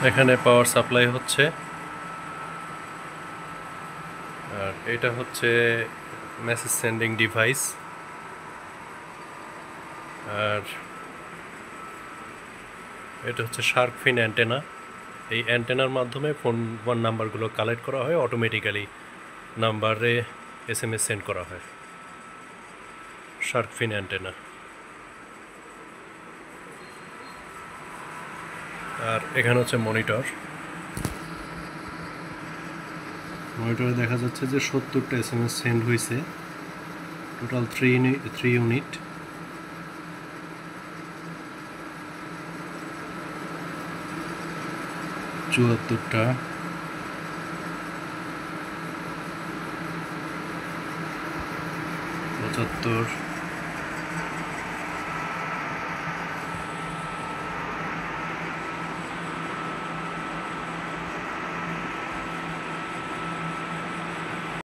এখানে power supply হচ্ছে, আর এটা হচ্ছে মেসেজ সেন্ডিং ডিভাইস। আর এটা হচ্ছে শার্ক ফিন অ্যান্টেনা। এই অ্যান্টেনার মাধ্যমে ফোন নাম্বারগুলো কালেক্ট করা হয়, অটোমেটিক্যালি নাম্বারে SMS সেন্ড করা হয়। শার্ক ফিন অ্যান্টেনা। আর এখানে হচ্ছে মনিটরে দেখা যাচ্ছে যে 70টা SMS সেন্ড হয়েছে, টোটাল 3 ইউনিট। চুয়াত্তরটা, 75,